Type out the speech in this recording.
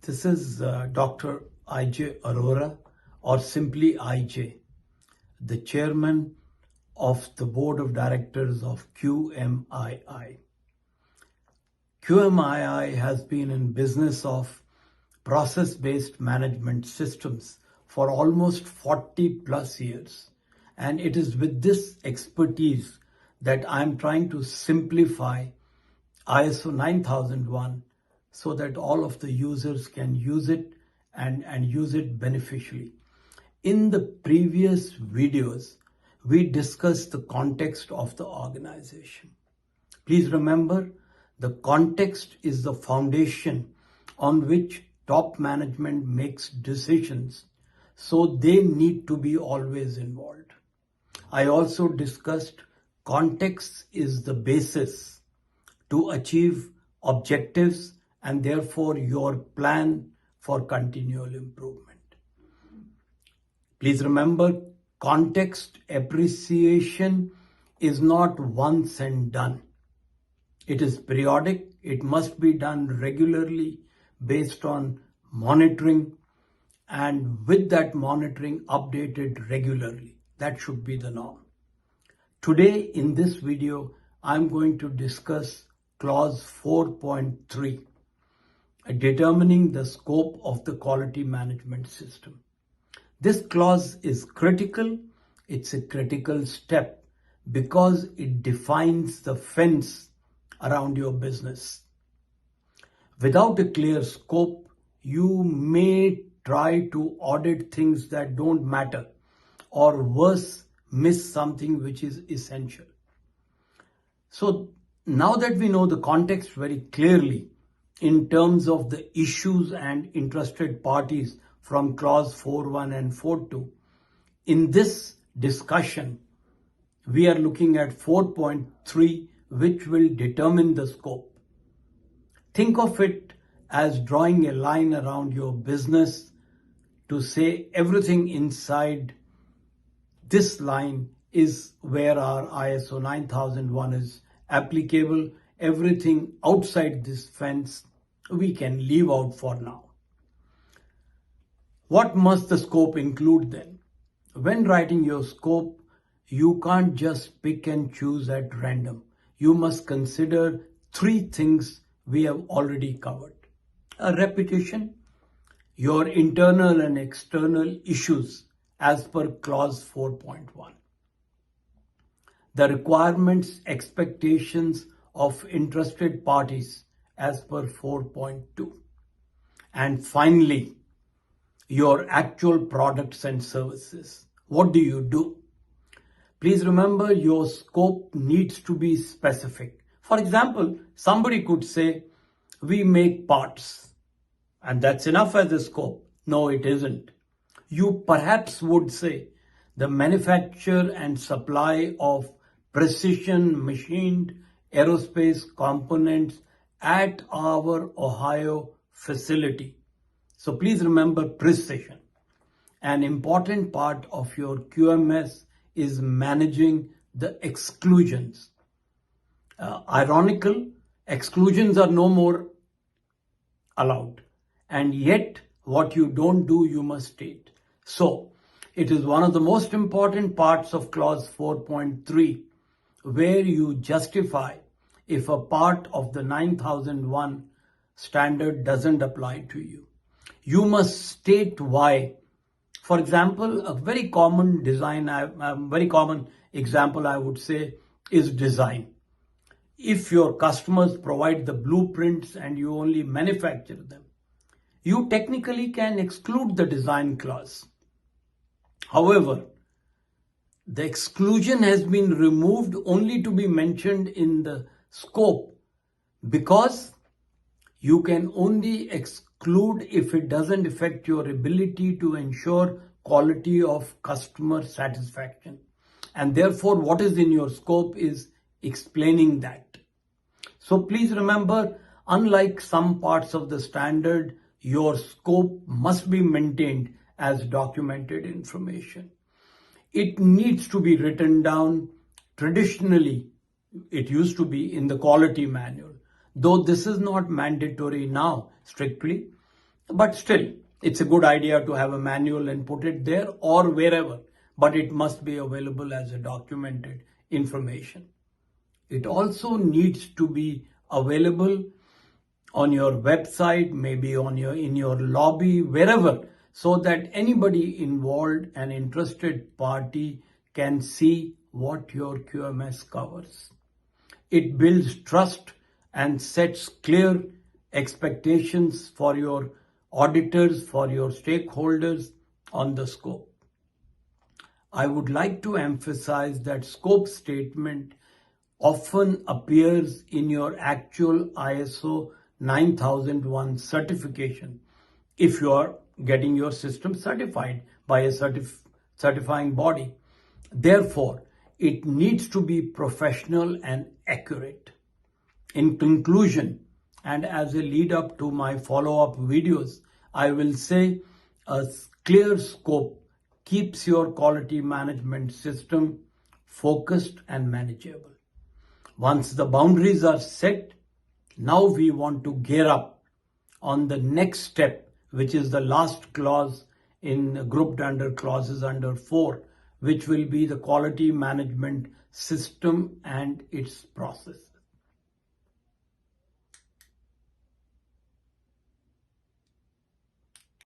This is Dr. I.J. Arora, or simply I.J., the chairman of the board of directors of QMII. QMII has been in business of process-based management systems for almost 40 plus years. And it is with this expertise that I'm trying to simplify ISO 9001 so that all of the users can use it and use it beneficially. In the previous videos, we discussed the context of the organization. Please remember, the context is the foundation on which top management makes decisions, so they need to be always involved. I also discussed context is the basis to achieve objectives and therefore your plan for continual improvement. Please remember, context appreciation is not once and done. It is periodic. It must be done regularly based on monitoring, and with that monitoring updated regularly. That should be the norm. Today in this video, I'm going to discuss clause 4.3, determining the scope of the quality management system. This clause is critical. It's a critical step because it defines the fence around your business. Without a clear scope, you may try to audit things that don't matter, or worse, miss something which is essential. So now that we know the context very clearly in terms of the issues and interested parties from clause 4.1 and 4.2, in this discussion, we are looking at 4.3, which will determine the scope. Think of it as drawing a line around your business to say everything inside this line is where our ISO 9001 is applicable. Everything outside this fence we can leave out for now. What must the scope include then? When writing your scope, you can't just pick and choose at random. You must consider three things we have already covered. A repetition, your internal and external issues as per clause 4.1. The requirements, expectations of interested parties as per 4.2. And finally, your actual products and services. What do you do? Please remember, your scope needs to be specific. For example, somebody could say, we make parts, and that's enough as a scope. No, it isn't. You perhaps would say the manufacture and supply of precision machined aerospace components at our Ohio facility. So please remember precision. An important part of your QMS is managing the exclusions. Ironical, exclusions are no more allowed. And yet, what you don't do, you must state. So, it is one of the most important parts of clause 4.3, where you justify if a part of the 9001 standard doesn't apply to you. You must state why. For example, a very common example I would say is design. If your customers provide the blueprints and you only manufacture them, you technically can exclude the design clause. However, the exclusion has been removed only to be mentioned in the scope because you can only exclude if it doesn't affect your ability to ensure quality of customer satisfaction. And therefore, what is in your scope is explaining that. So please remember, unlike some parts of the standard, your scope must be maintained as documented information. It needs to be written down. Traditionally, it used to be in the quality manual. Though this is not mandatory now, strictly, But still, it's a good idea to have a manual and put it there or wherever, but it must be available as a documented information. It also needs to be available on your website, maybe on in your lobby, wherever, so that anybody involved, an interested party, can see what your QMS covers. It builds trust and sets clear expectations for your auditors, for your stakeholders on the scope. I would like to emphasize that scope statement often appears in your actual ISO 9001 certification if you are getting your system certified by a certifying body. Therefore, it needs to be professional and accurate. In conclusion, and as a lead up to my follow-up videos, I will say a clear scope keeps your quality management system focused and manageable. Once the boundaries are set, now we want to gear up on the next step, which is the last clause grouped under clauses under 4, which will be the quality management system and its process.